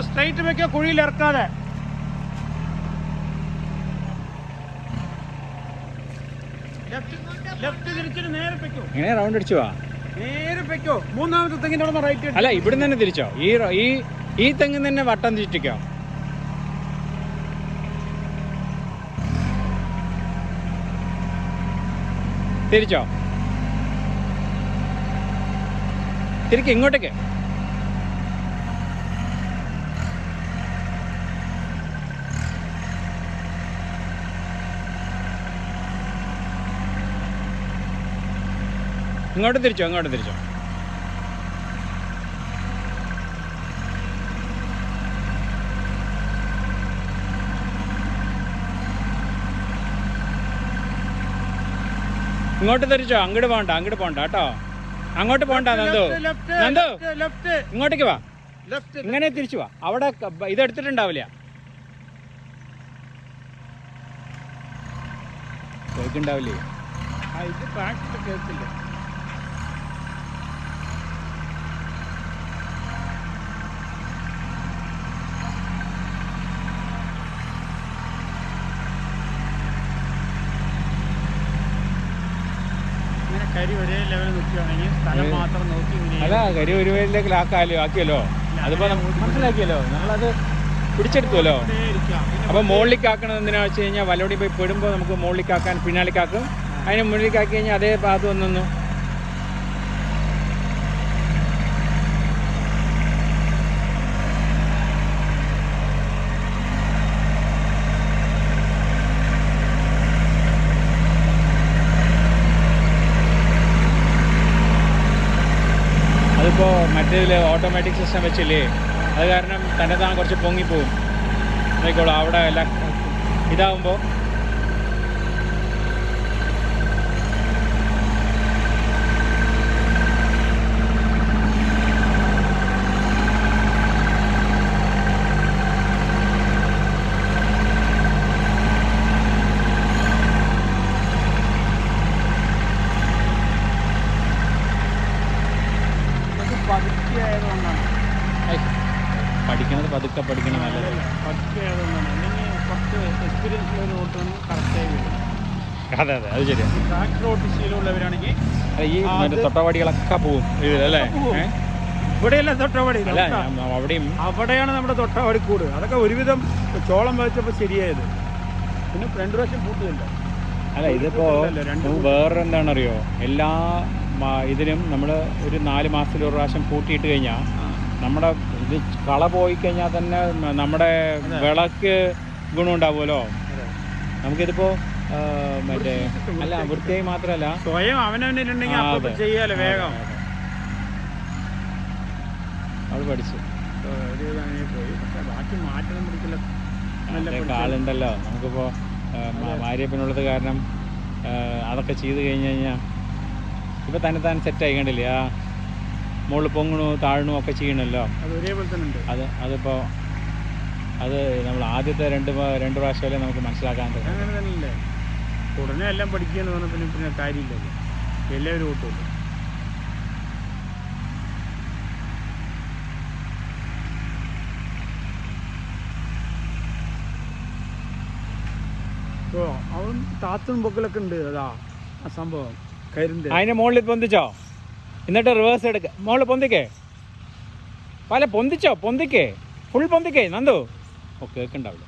Straight വെക്കോ, കുഴിയിൽ ഇറക്കാതെ. Left തിരിച്ചിട്ട് നേരെ വെക്കോ. ഇങ്ങനെ റൗണ്ട് അടിച്ചു പോവാ. നേരെ വെക്കോ. മൂന്നാമത്തെ തെങ്ങിന്റെ അവിടെ റൈറ്റ്. അല്ല, ഇവിടുന്ന് തന്നെ തിരിച്ചോ? ഈ തെങ്ങിൽ തന്നെ വട്ടം തിരിച്ചിക്കോ. തിരിച്ചോ? തിരിക്ക് ഇങ്ങോട്ടേക്ക്. ഇങ്ങോട്ട് തിരിച്ചോ, ഇങ്ങോട്ട് തിരിച്ചോ. ഇങ്ങോട്ട് തിരിച്ചോ. അങ്ങോട്ട് പോണ്ട കേട്ടോ. അങ്ങോട്ട് പോണ്ട നന്ദു. ഇങ്ങോട്ടേക്ക് വാ. ഇങ്ങനെ തിരിച്ചു വാ. അവിടെ ഇതെടുത്തിട്ടുണ്ടാവില്ല. കേൾക്കുണ്ടാവില്ലേ? ഇത് ബാക്കിൽ കേൾക്കില്ല. കരി ഒരേ ലെവലിൽ നിൽക്കുകയാണെങ്കിൽ സ്ഥലം മാത്രം നോക്കി. അല്ല, കരി ഒരു വേലിലേക്ക് ആക്കിയല്ലോ. അതിപ്പോ മനസ്സിലാക്കിയല്ലോ, നമ്മളത് പിടിച്ചെടുത്തുവല്ലോ. അപ്പൊ മുകളിലേക്ക് ആക്കണത് എന്തിനാ വെച്ച് കഴിഞ്ഞാൽ വലോടി പോയി പെടുമ്പോൾ നമുക്ക് മുകളിലേക്ക് ആക്കാൻ പിന്നാലേക്കാക്കും. അതിന് മുകളിലേക്ക് ആക്കി കഴിഞ്ഞാൽ അതേ ഭാഗത്ത് വന്നു. അതിപ്പോൾ മറ്റേതിൽ ഓട്ടോമാറ്റിക് സിസ്റ്റം വെച്ചില്ലേ, അത് കാരണം തന്നെ താൻ കുറച്ച് പൊങ്ങിപ്പോവും. ആയിക്കോളൂ. അവിടെ എല്ലാം ഇതാവുമ്പോൾ പഠിക്കണത് പതുക്കെ പഠിക്കണം. നല്ലത് പതുക്കെയായതുകൊണ്ടാണ്. അല്ലെങ്കിൽ കുറച്ച് എക്സ്പീരിയൻസ് ഉള്ള ഓട്ടൊന്നും കറക്റ്റായി വരും. അതെ, അത് ശരിയാണ്. ട്രാക്ടർ ഓട്ട് ശീലമുള്ളവരാണെങ്കിൽ ഈ തൊട്ടവാടികളൊക്കെ പോവും അല്ലേ? ഇവിടെയല്ല തൊട്ടവാടി, അവിടെയും അവിടെയാണ് നമ്മുടെ തൊട്ടവാടിക്കൂട്. അതൊക്കെ ഒരുവിധം ചോളം വെച്ചപ്പോൾ ശരിയായത്. പിന്നെ 2 പ്രാവശ്യം പൂട്ടുകയില്ല. അല്ല, ഇതിപ്പോ വേറെന്താണെന്നറിയോ, എല്ലാ ഇതിനും നമ്മൾ ഒരു 4 മാസത്തിൽ ഒരു പ്രാവശ്യം പൂട്ടിയിട്ട് കഴിഞ്ഞാൽ നമ്മുടെ ഇത് കള പോയി കഴിഞ്ഞാൽ തന്നെ നമ്മുടെ വിളക്ക് ഗുണമുണ്ടാവുമല്ലോ. നമുക്കിതിപ്പോ മറ്റേ അല്ല, വൃത്തിയായി മാത്രമല്ല സ്വയം അവനവനിലുണ്ടെങ്കിൽ ചെയ്യാലോ വേഗം. അവൾ പഠിച്ചു. പോയി. പക്ഷെ ബാക്കി മാറ്റം പിടിക്കില്ല. ആളുണ്ടല്ലോ നമുക്കിപ്പോൾ മാരിയപ്പനുള്ളത് കാരണം അതൊക്കെ ചെയ്ത് കഴിഞ്ഞ് കഴിഞ്ഞാൽ ഇപ്പം താൻ സെറ്റായി കണ്ടില്ലേ? ആ മുകളിൽ പൊങ്ങണു താഴണു ഒക്കെ ചെയ്യണമല്ലോ. അത് ഒരേപോലെ തന്നെ ഉണ്ട്. അതിപ്പോൾ അത് നമ്മൾ ആദ്യത്തെ രണ്ട് പ്രാവശ്യമല്ലേ നമുക്ക് മനസ്സിലാക്കാൻ പറ്റും. അങ്ങനെ തന്നെയല്ലേ? ഉടനെ എല്ലാം പഠിക്കുകയെന്ന് പറഞ്ഞാൽ പിന്നെ കാര്യമില്ലല്ലോ. എല്ലാവരും ഓട്ടുമല്ലോ. ഓ, അവൻ താത്തും പൊക്കലൊക്കെ ഉണ്ട്. അതാ ആ സംഭവം കരുന്ത്. അതിൻ്റെ മുകളിൽ പൊന്തിച്ചോ, എന്നിട്ട് റിവേഴ്സ് എടുക്ക. മുകളിൽ പൊന്തിക്കേ, പൊന്തിച്ചോ, ഫുൾ പൊന്തിക്കേ നന്ദു. ഓ, കേൾക്കുന്നുണ്ടാവില്ല.